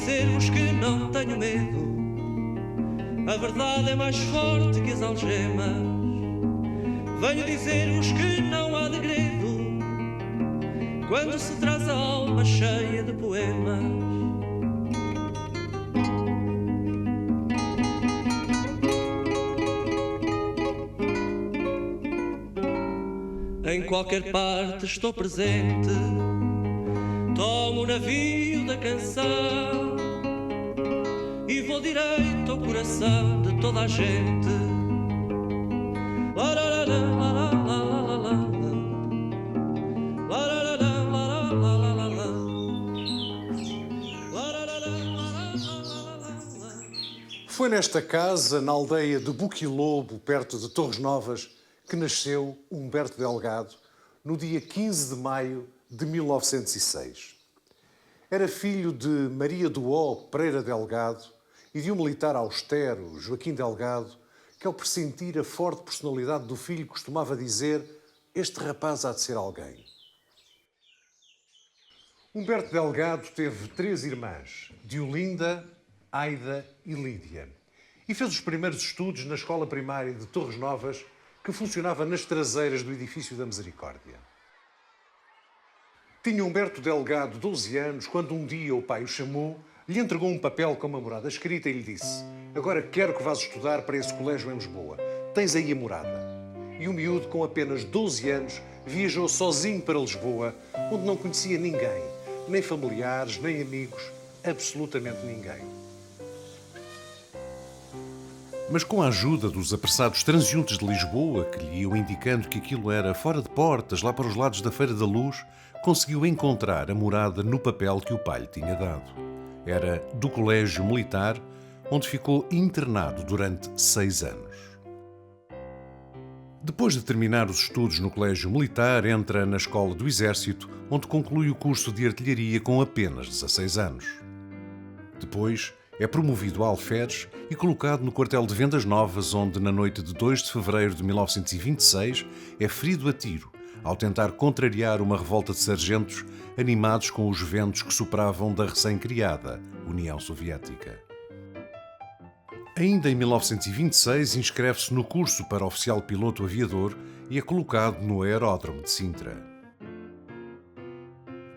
dizer-vos que não tenho medo. A verdade é mais forte que as algemas. Venho dizer-vos que não há degredo quando se traz a alma cheia de poemas. Em qualquer parte estou presente, tomo o navio da canção e vou direito ao coração de toda a gente. Foi nesta casa, na aldeia de Buquilobo, perto de Torres Novas, que nasceu Humberto Delgado no dia 15 de maio de 1906. Era filho de Maria do Ó Pereira Delgado e de um militar austero, Joaquim Delgado, que ao pressentir a forte personalidade do filho costumava dizer: este rapaz há de ser alguém. Humberto Delgado teve 3 irmãs, Diolinda, Aida e Lídia, e fez os primeiros estudos na escola primária de Torres Novas, que funcionava nas traseiras do edifício da Misericórdia. Tinha Humberto Delgado 12 anos quando um dia o pai o chamou, lhe entregou um papel com uma morada escrita e lhe disse: agora quero que vás estudar para esse colégio em Lisboa. Tens aí a morada. E o miúdo, com apenas 12 anos, viajou sozinho para Lisboa, onde não conhecia ninguém, nem familiares, nem amigos, absolutamente ninguém. Mas com a ajuda dos apressados transeuntes de Lisboa, que lhe iam indicando que aquilo era fora de portas, lá para os lados da Feira da Luz, conseguiu encontrar a morada no papel que o pai lhe tinha dado. Era do Colégio Militar, onde ficou internado durante 6 anos. Depois de terminar os estudos no Colégio Militar, entra na Escola do Exército, onde conclui o curso de artilharia com apenas 16 anos. Depois é promovido a alferes e colocado no quartel de Vendas Novas, onde, na noite de 2 de fevereiro de 1926, é ferido a tiro, ao tentar contrariar uma revolta de sargentos animados com os ventos que sopravam da recém-criada União Soviética. Ainda em 1926, inscreve-se no curso para oficial piloto aviador e é colocado no aeródromo de Sintra.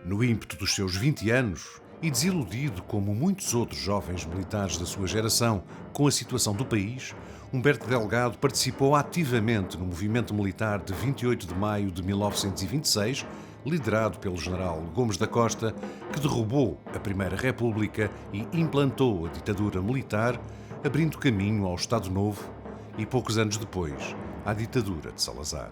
No ímpeto dos seus 20 anos, e desiludido como muitos outros jovens militares da sua geração com a situação do país, Humberto Delgado participou ativamente no movimento militar de 28 de maio de 1926, liderado pelo general Gomes da Costa, que derrubou a Primeira República e implantou a ditadura militar, abrindo caminho ao Estado Novo e, poucos anos depois, à ditadura de Salazar.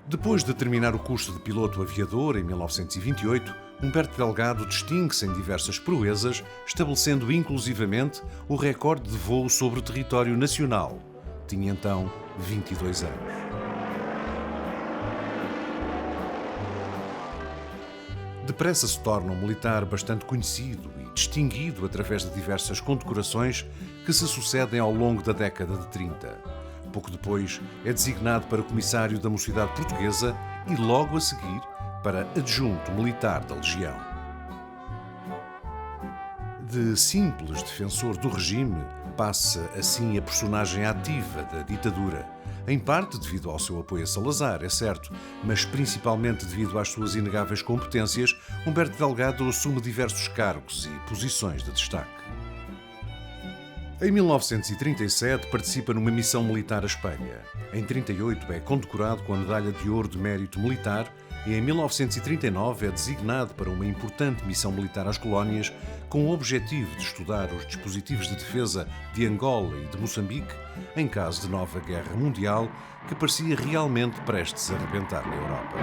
Depois de terminar o curso de piloto aviador em 1928, Humberto Delgado distingue-se em diversas proezas, estabelecendo inclusivamente o recorde de voo sobre o território nacional. Tinha então 22 anos. Depressa se torna um militar bastante conhecido e distinguido através de diversas condecorações que se sucedem ao longo da década de 30. Pouco depois é designado para comissário da Mocidade Portuguesa e logo a seguir para adjunto militar da Legião. De simples defensor do regime, passa assim a personagem ativa da ditadura, em parte devido ao seu apoio a Salazar, é certo, mas principalmente devido às suas inegáveis competências, Humberto Delgado assume diversos cargos e posições de destaque. Em 1937 participa numa missão militar à Espanha. Em 1938 é condecorado com a Medalha de Ouro de Mérito Militar e em 1939 é designado para uma importante missão militar às colónias com o objetivo de estudar os dispositivos de defesa de Angola e de Moçambique em caso de nova guerra mundial que parecia realmente prestes a arrebentar na Europa.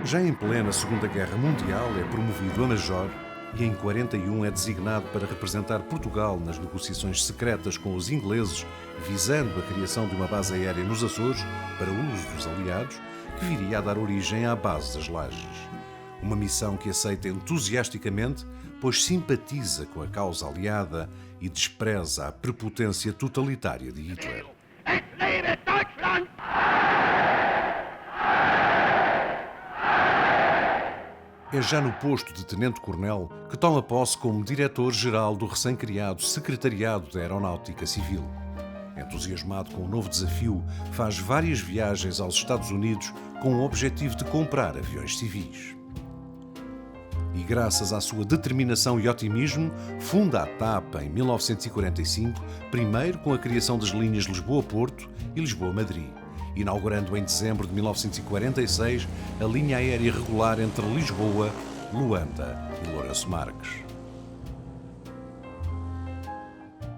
Já em plena Segunda Guerra Mundial é promovido a major e em 41 é designado para representar Portugal nas negociações secretas com os ingleses, visando a criação de uma base aérea nos Açores para uso dos aliados, que viria a dar origem à base das Lajes. Uma missão que aceita entusiasticamente, pois simpatiza com a causa aliada e despreza a prepotência totalitária de Hitler. É já no posto de tenente-coronel que toma posse como diretor-geral do recém-criado Secretariado da Aeronáutica Civil. Entusiasmado com o novo desafio, faz várias viagens aos Estados Unidos com o objetivo de comprar aviões civis. E graças à sua determinação e otimismo, funda a TAP em 1945, primeiro com a criação das linhas Lisboa-Porto e Lisboa-Madrid, inaugurando em dezembro de 1946 a linha aérea regular entre Lisboa, Luanda e Lourenço Marques.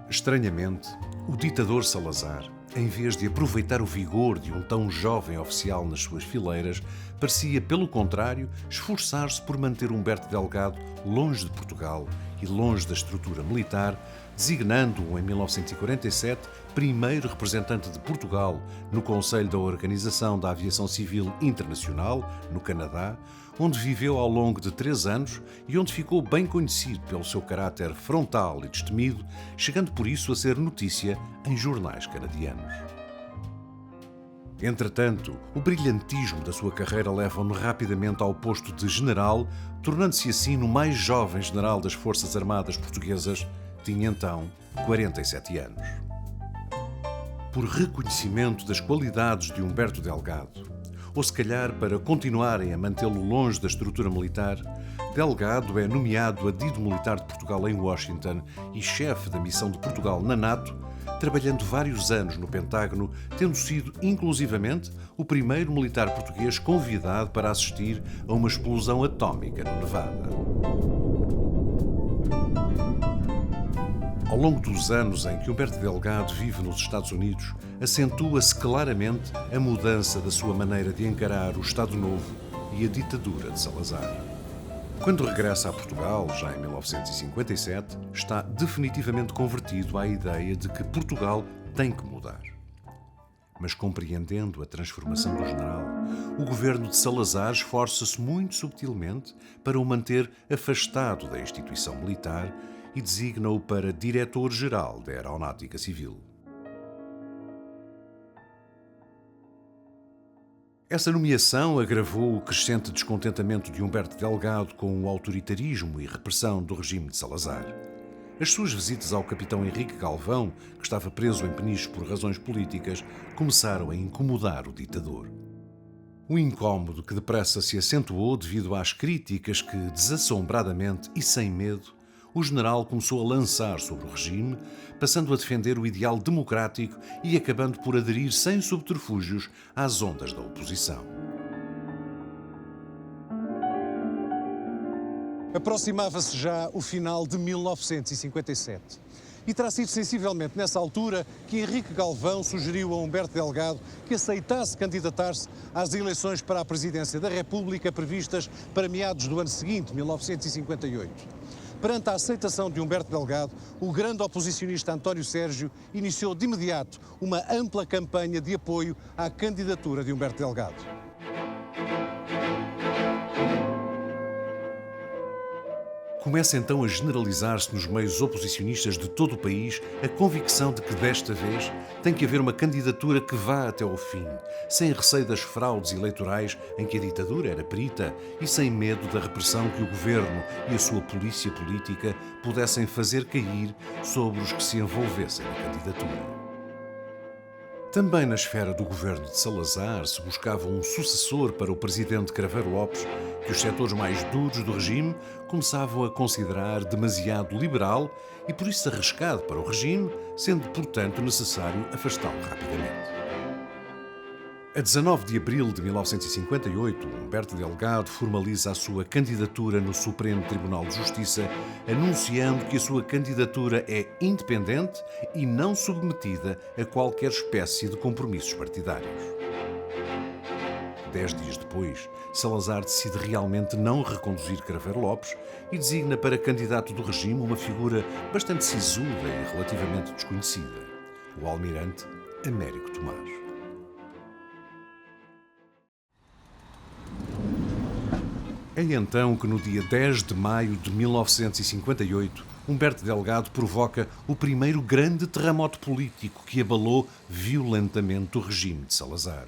Estranhamente, o ditador Salazar, em vez de aproveitar o vigor de um tão jovem oficial nas suas fileiras, parecia, pelo contrário, esforçar-se por manter Humberto Delgado longe de Portugal e longe da estrutura militar, designando-o em 1947 primeiro representante de Portugal no Conselho da Organização da Aviação Civil Internacional, no Canadá, onde viveu ao longo de 3 anos e onde ficou bem conhecido pelo seu caráter frontal e destemido, chegando por isso a ser notícia em jornais canadianos. Entretanto, o brilhantismo da sua carreira leva-no rapidamente ao posto de general, tornando-se assim no mais jovem general das Forças Armadas Portuguesas, tinha então 47 anos. Por reconhecimento das qualidades de Humberto Delgado, ou se calhar para continuarem a mantê-lo longe da estrutura militar, Delgado é nomeado adido militar de Portugal em Washington e chefe da missão de Portugal na NATO, trabalhando vários anos no Pentágono, tendo sido, inclusivamente, o primeiro militar português convidado para assistir a uma explosão atómica no Nevada. Ao longo dos anos em que Humberto Delgado vive nos Estados Unidos, acentua-se claramente a mudança da sua maneira de encarar o Estado Novo e a ditadura de Salazar. Quando regressa a Portugal, já em 1957, está definitivamente convertido à ideia de que Portugal tem que mudar. Mas compreendendo a transformação do general, o governo de Salazar esforça-se muito subtilmente para o manter afastado da instituição militar e designa-o para diretor-geral da Aeronáutica Civil. Essa nomeação agravou o crescente descontentamento de Humberto Delgado com o autoritarismo e repressão do regime de Salazar. As suas visitas ao capitão Henrique Galvão, que estava preso em Peniche por razões políticas, começaram a incomodar o ditador. Um incómodo que depressa se acentuou devido às críticas que, desassombradamente e sem medo, o general começou a lançar sobre o regime, passando a defender o ideal democrático e acabando por aderir sem subterfúgios às ondas da oposição. Aproximava-se já o final de 1957 e terá sido sensivelmente nessa altura que Henrique Galvão sugeriu a Humberto Delgado que aceitasse candidatar-se às eleições para a presidência da República previstas para meados do ano seguinte, 1958. Perante a aceitação de Humberto Delgado, o grande oposicionista António Sérgio iniciou de imediato uma ampla campanha de apoio à candidatura de Humberto Delgado. Começa então a generalizar-se nos meios oposicionistas de todo o país a convicção de que desta vez tem que haver uma candidatura que vá até ao fim, sem receio das fraudes eleitorais em que a ditadura era perita e sem medo da repressão que o governo e a sua polícia política pudessem fazer cair sobre os que se envolvessem na candidatura. Também na esfera do governo de Salazar se buscava um sucessor para o presidente Craveiro Lopes, que os setores mais duros do regime começavam a considerar demasiado liberal e por isso arriscado para o regime, sendo, portanto, necessário afastá-lo rapidamente. A 19 de abril de 1958, Humberto Delgado formaliza a sua candidatura no Supremo Tribunal de Justiça, anunciando que a sua candidatura é independente e não submetida a qualquer espécie de compromissos partidários. 10 dias depois, Salazar decide realmente não reconduzir Craveiro Lopes e designa para candidato do regime uma figura bastante sisuda e relativamente desconhecida, o almirante Américo Tomás. É então que no dia 10 de maio de 1958, Humberto Delgado provoca o primeiro grande terremoto político que abalou violentamente o regime de Salazar.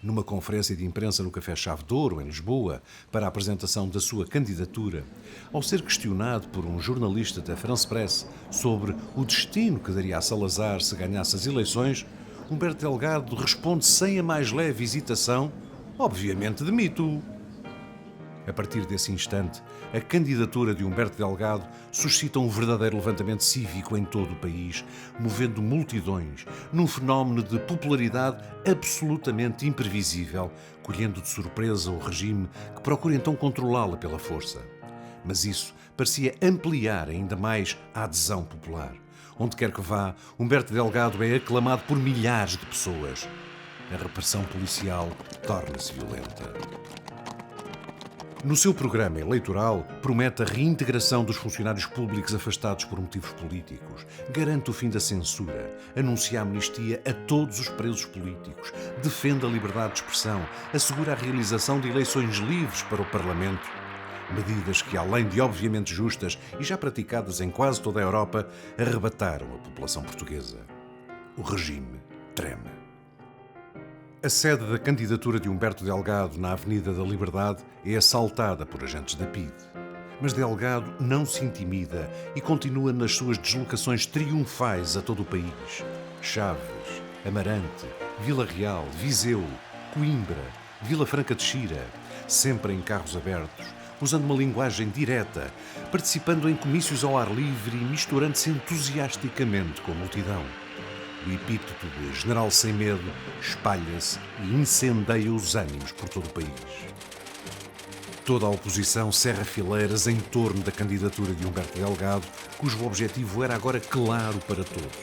Numa conferência de imprensa no Café Chave de Ouro, em Lisboa, para a apresentação da sua candidatura, ao ser questionado por um jornalista da France Press sobre o destino que daria a Salazar se ganhasse as eleições, Humberto Delgado responde sem a mais leve hesitação: obviamente demito-o. A partir desse instante, a candidatura de Humberto Delgado suscita um verdadeiro levantamento cívico em todo o país, movendo multidões num fenómeno de popularidade absolutamente imprevisível, colhendo de surpresa o regime que procura então controlá-la pela força. Mas isso parecia ampliar ainda mais a adesão popular. Onde quer que vá, Humberto Delgado é aclamado por milhares de pessoas. A repressão policial torna-se violenta. No seu programa eleitoral, promete a reintegração dos funcionários públicos afastados por motivos políticos, garante o fim da censura, anuncia a amnistia a todos os presos políticos, defende a liberdade de expressão, assegura a realização de eleições livres para o Parlamento. Medidas que, além de obviamente justas e já praticadas em quase toda a Europa, arrebataram a população portuguesa. O regime treme. A sede da candidatura de Humberto Delgado na Avenida da Liberdade é assaltada por agentes da PIDE. Mas Delgado não se intimida e continua nas suas deslocações triunfais a todo o país. Chaves, Amarante, Vila Real, Viseu, Coimbra, Vila Franca de Xira, sempre em carros abertos, usando uma linguagem direta, participando em comícios ao ar livre e misturando-se entusiasticamente com a multidão. O epíteto de General Sem Medo espalha-se e incendeia os ânimos por todo o país. Toda a oposição cerra fileiras em torno da candidatura de Humberto Delgado, cujo objetivo era agora claro para todos: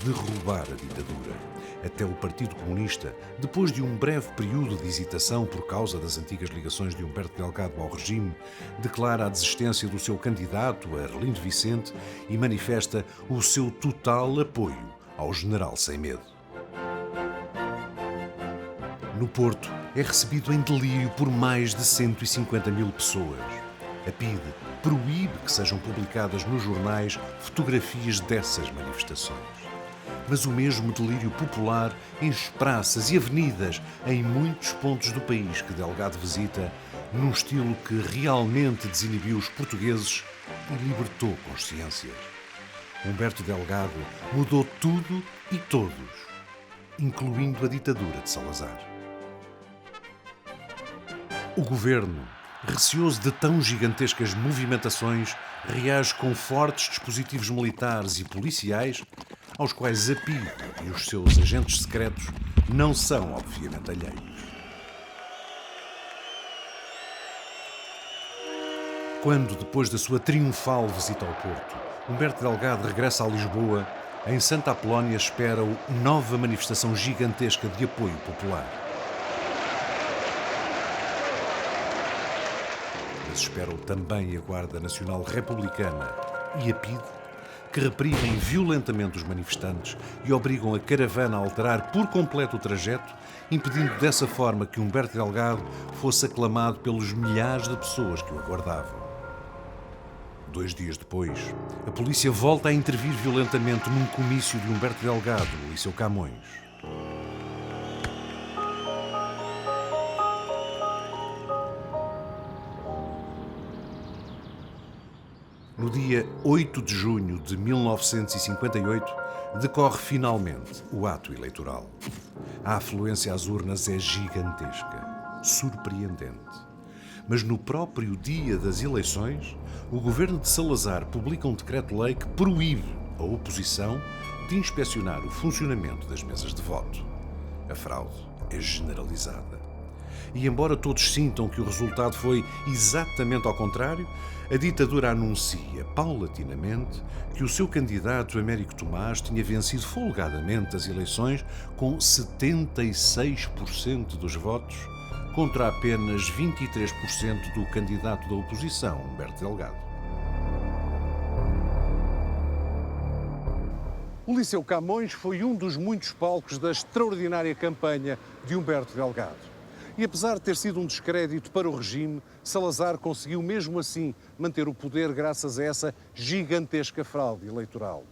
derrubar a ditadura. Até o Partido Comunista, depois de um breve período de hesitação por causa das antigas ligações de Humberto Delgado ao regime, declara a desistência do seu candidato, Arlindo Vicente, e manifesta o seu total apoio ao General Sem Medo. No Porto, é recebido em delírio por mais de 150 mil pessoas. A PIDE proíbe que sejam publicadas nos jornais fotografias dessas manifestações. Mas o mesmo delírio popular enche praças e avenidas em muitos pontos do país que Delgado visita, num estilo que realmente desinibiu os portugueses e libertou consciências. Humberto Delgado mudou tudo e todos, incluindo a ditadura de Salazar. O governo, receoso de tão gigantescas movimentações, reage com fortes dispositivos militares e policiais, aos quais a PIDE e os seus agentes secretos não são, obviamente, alheios. Quando, depois da sua triunfal visita ao Porto, Humberto Delgado regressa a Lisboa, em Santa Apolónia espera-o nova manifestação gigantesca de apoio popular. Mas espera-o também a Guarda Nacional Republicana e a PIDE, que reprimem violentamente os manifestantes e obrigam a caravana a alterar por completo o trajeto, impedindo dessa forma que Humberto Delgado fosse aclamado pelos milhares de pessoas que o aguardavam. 2 dias depois, a polícia volta a intervir violentamente num comício de Humberto Delgado, no Liceu Camões. No dia 8 de junho de 1958, decorre finalmente o ato eleitoral. A afluência às urnas é gigantesca, surpreendente. Mas no próprio dia das eleições, o governo de Salazar publica um decreto-lei que proíbe a oposição de inspecionar o funcionamento das mesas de voto. A fraude é generalizada. E embora todos sintam que o resultado foi exatamente ao contrário, a ditadura anuncia paulatinamente que o seu candidato, Américo Tomás, tinha vencido folgadamente as eleições com 76% dos votos, contra apenas 23% do candidato da oposição, Humberto Delgado. O Liceu Camões foi um dos muitos palcos da extraordinária campanha de Humberto Delgado. E apesar de ter sido um descrédito para o regime, Salazar conseguiu mesmo assim manter o poder graças a essa gigantesca fraude eleitoral.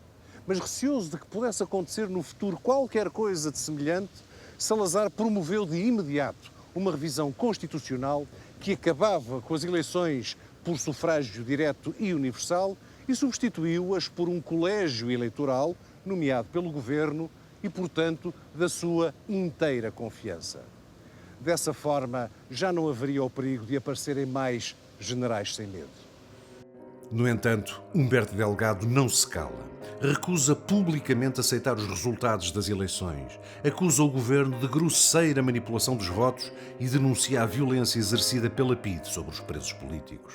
Mas receoso de que pudesse acontecer no futuro qualquer coisa de semelhante, Salazar promoveu de imediato uma revisão constitucional que acabava com as eleições por sufrágio direto e universal e substituiu-as por um colégio eleitoral nomeado pelo governo e, portanto, da sua inteira confiança. Dessa forma, já não haveria o perigo de aparecerem mais generais sem medo. No entanto, Humberto Delgado não se cala. Recusa publicamente aceitar os resultados das eleições, acusa o governo de grosseira manipulação dos votos e denuncia a violência exercida pela PIDE sobre os presos políticos.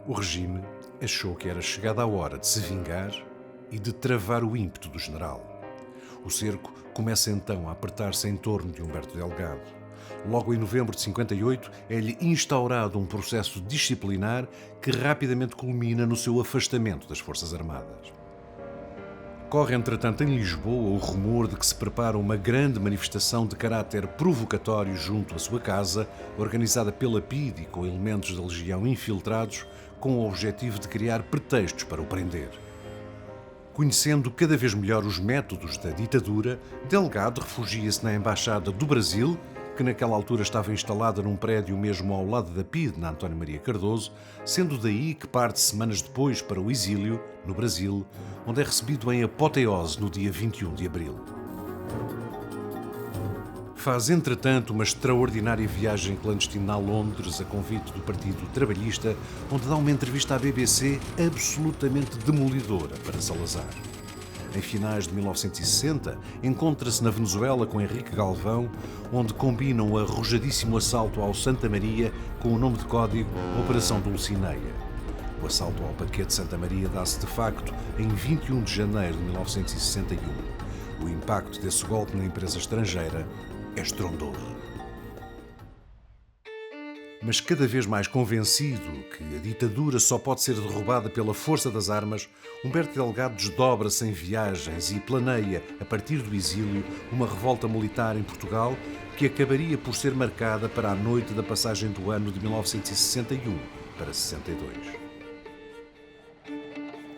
O regime achou que era chegada a hora de se vingar e de travar o ímpeto do general. O cerco começa então a apertar-se em torno de Humberto Delgado. Logo em novembro de 58, é-lhe instaurado um processo disciplinar que rapidamente culmina no seu afastamento das Forças Armadas. Corre, entretanto, em Lisboa o rumor de que se prepara uma grande manifestação de caráter provocatório junto à sua casa, organizada pela PIDE e com elementos da Legião infiltrados, com o objetivo de criar pretextos para o prender. Conhecendo cada vez melhor os métodos da ditadura, Delgado refugia-se na Embaixada do Brasil, que naquela altura estava instalada num prédio mesmo ao lado da PIDE, na António Maria Cardoso, sendo daí que parte semanas depois para o exílio, no Brasil, onde é recebido em apoteose no dia 21 de abril. Faz, entretanto, uma extraordinária viagem clandestina a Londres, a convite do Partido Trabalhista, onde dá uma entrevista à BBC absolutamente demolidora para Salazar. Em finais de 1960, encontra-se na Venezuela com Henrique Galvão, onde combinam o arrojadíssimo assalto ao Santa Maria com o nome de código Operação Dulcineia. O assalto ao Paquete Santa Maria dá-se de facto em 21 de janeiro de 1961. O impacto desse golpe na empresa estrangeira é estrondoso. Mas cada vez mais convencido que a ditadura só pode ser derrubada pela força das armas, Humberto Delgado desdobra-se em viagens e planeia, a partir do exílio, uma revolta militar em Portugal que acabaria por ser marcada para a noite da passagem do ano de 1961 para 62.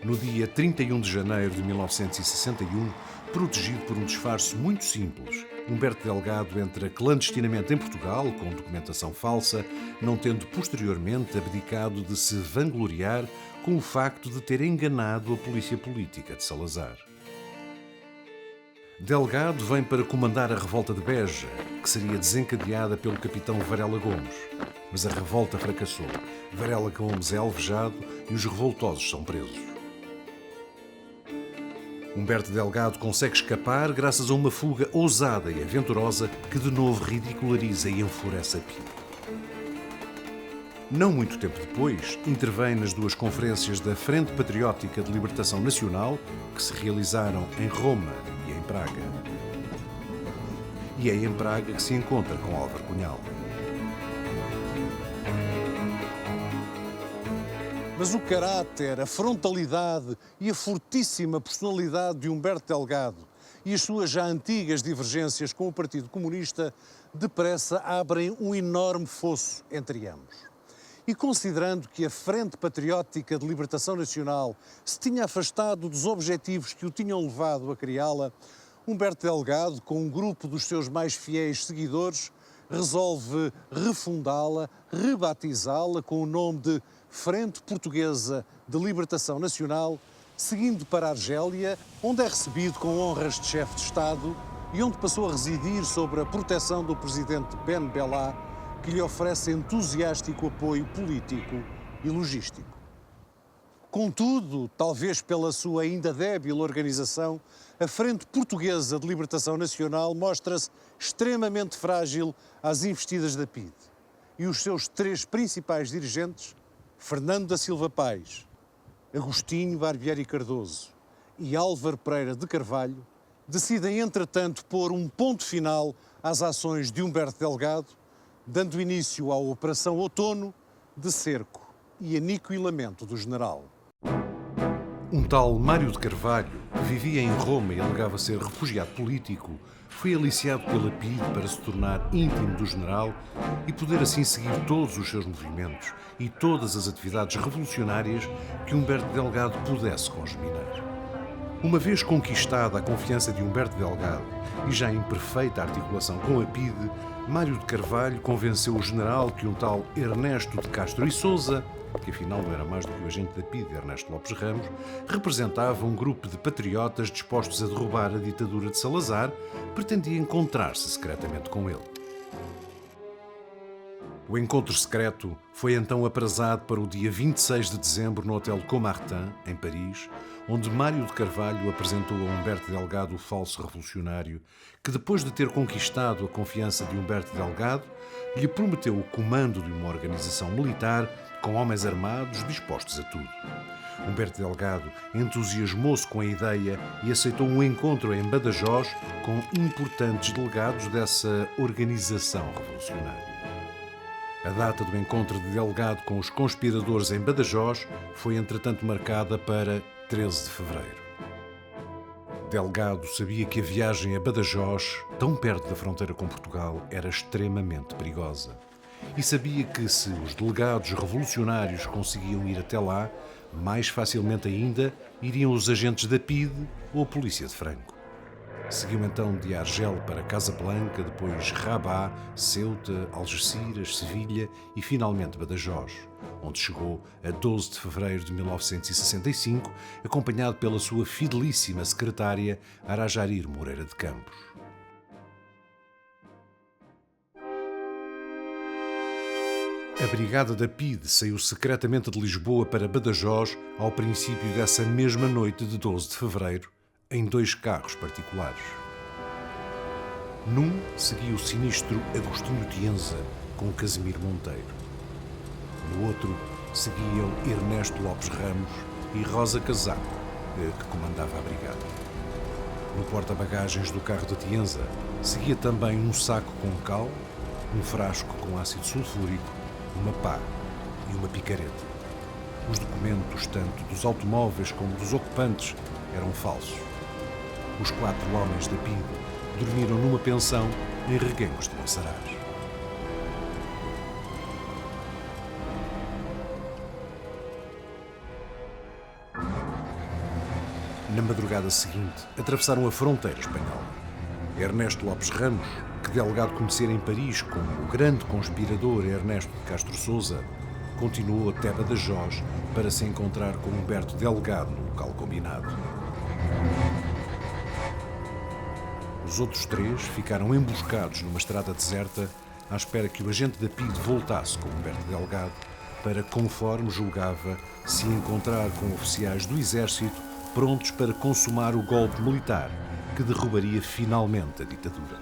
No dia 31 de janeiro de 1961, protegido por um disfarce muito simples, Humberto Delgado entra clandestinamente em Portugal, com documentação falsa, não tendo posteriormente abdicado de se vangloriar com o facto de ter enganado a polícia política de Salazar. Delgado vem para comandar a revolta de Beja, que seria desencadeada pelo capitão Varela Gomes. Mas a revolta fracassou. Varela Gomes é alvejado e os revoltosos são presos. Humberto Delgado consegue escapar graças a uma fuga ousada e aventurosa que de novo ridiculariza e enfurece a PIDE. Não muito tempo depois, intervém nas duas conferências da Frente Patriótica de Libertação Nacional, que se realizaram em Roma e em Praga. E é em Praga que se encontra com Álvaro Cunhal. Mas o caráter, a frontalidade e a fortíssima personalidade de Humberto Delgado e as suas já antigas divergências com o Partido Comunista depressa abrem um enorme fosso entre ambos. E considerando que a Frente Patriótica de Libertação Nacional se tinha afastado dos objetivos que o tinham levado a criá-la, Humberto Delgado, com um grupo dos seus mais fiéis seguidores, resolve refundá-la, rebatizá-la com o nome de Frente Portuguesa de Libertação Nacional, seguindo para a Argélia, onde é recebido com honras de chefe de Estado e onde passou a residir sob a proteção do presidente Ben Bella, que lhe oferece entusiástico apoio político e logístico. Contudo, talvez pela sua ainda débil organização, a Frente Portuguesa de Libertação Nacional mostra-se extremamente frágil às investidas da PIDE. E os seus três principais dirigentes, Fernando da Silva Paes, Agostinho Barbieri Cardoso e Álvaro Pereira de Carvalho, decidem, entretanto, pôr um ponto final às ações de Humberto Delgado, dando início à Operação Outono, de cerco e aniquilamento do general. Um tal Mário de Carvalho, que vivia em Roma e alegava ser refugiado político, foi aliciado pela PIDE para se tornar íntimo do general e poder assim seguir todos os seus movimentos e todas as atividades revolucionárias que Humberto Delgado pudesse congeminar. Uma vez conquistada a confiança de Humberto Delgado e já em perfeita articulação com a PIDE, Mário de Carvalho convenceu o general que um tal Ernesto de Castro e Sousa, que afinal não era mais do que o agente da PIDE, Ernesto Lopes Ramos, representava um grupo de patriotas dispostos a derrubar a ditadura de Salazar, pretendia encontrar-se secretamente com ele. O encontro secreto foi então aprazado para o dia 26 de dezembro no Hotel Comartin, em Paris, onde Mário de Carvalho apresentou a Humberto Delgado o falso revolucionário que, depois de ter conquistado a confiança de Humberto Delgado, lhe prometeu o comando de uma organização militar com homens armados dispostos a tudo. Humberto Delgado entusiasmou-se com a ideia e aceitou um encontro em Badajoz com importantes delegados dessa organização revolucionária. A data do encontro de Delgado com os conspiradores em Badajoz foi, entretanto, marcada para 13 de fevereiro. Delgado sabia que a viagem a Badajoz, tão perto da fronteira com Portugal, era extremamente perigosa. E sabia que, se os delegados revolucionários conseguiam ir até lá, mais facilmente ainda iriam os agentes da PIDE ou a polícia de Franco. Seguiu então de Argel para Casablanca, depois Rabat, Ceuta, Algeciras, Sevilha e finalmente Badajoz, onde chegou a 12 de fevereiro de 1965, acompanhado pela sua fidelíssima secretária Arajarir Moreira de Campos. A brigada da PIDE saiu secretamente de Lisboa para Badajoz ao princípio dessa mesma noite de 12 de fevereiro, em 2 carros particulares. Num seguia o sinistro Agostinho Tienza com Casimiro Monteiro. No outro seguiam Ernesto Lopes Ramos e Rosa Casaco, que comandava a brigada. No porta-bagagens do carro de Tienza seguia também um saco com cal, um frasco com ácido sulfúrico, uma pá e uma picareta. Os documentos, tanto dos automóveis como dos ocupantes, eram falsos. Os 4 homens da PIDE dormiram numa pensão em Reguengos de Monsaraz. Na madrugada seguinte, atravessaram a fronteira espanhola. Ernesto Lopes Ramos, que Delgado conhecera em Paris como o grande conspirador Ernesto de Castro Sousa, continuou até Badajoz para se encontrar com Humberto Delgado no local combinado. Os outros 3 ficaram emboscados numa estrada deserta à espera que o agente da PIDE voltasse com Humberto Delgado para, conforme julgava, se encontrar com oficiais do exército prontos para consumar o golpe militar que derrubaria finalmente a ditadura.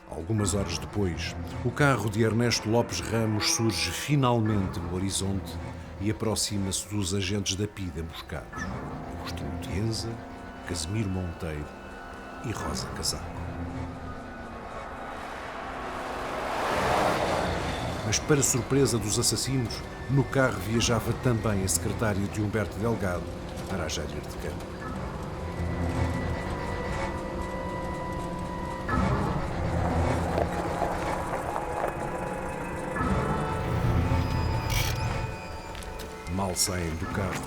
Algumas horas depois, o carro de Ernesto Lopes Ramos surge finalmente no horizonte e aproxima-se dos agentes da PIDE emboscados. Agostinho Tienza, Casimiro Monteiro e Rosa Casaco. Mas, para surpresa dos assassinos, no carro viajava também a secretária de Humberto Delgado, Arajarir de Campos. Mal saem do carro,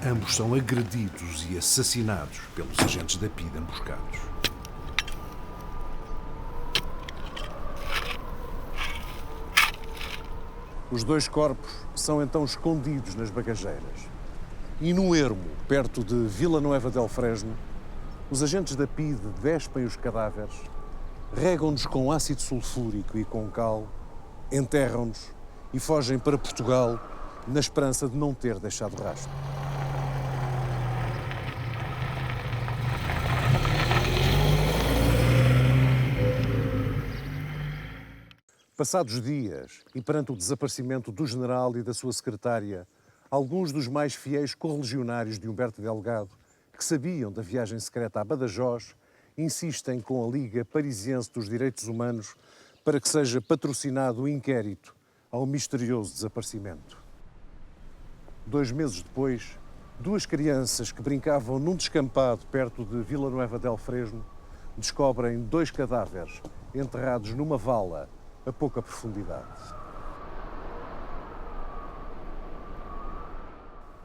ambos são agredidos e assassinados pelos agentes da PIDE emboscados. Os 2 corpos são então escondidos nas bagageiras. E no ermo, perto de Vila Nova del Fresno, os agentes da PIDE despem os cadáveres, regam-nos com ácido sulfúrico e com cal, enterram-nos e fogem para Portugal na esperança de não ter deixado rastro. Passados dias, e perante o desaparecimento do general e da sua secretária, alguns dos mais fiéis correligionários de Humberto Delgado, que sabiam da viagem secreta a Badajoz, insistem com a Liga Parisiense dos Direitos Humanos para que seja patrocinado o inquérito ao misterioso desaparecimento. 2 meses depois, 2 crianças que brincavam num descampado perto de Vila Nova del Fresno descobrem 2 cadáveres enterrados numa vala a pouca profundidade.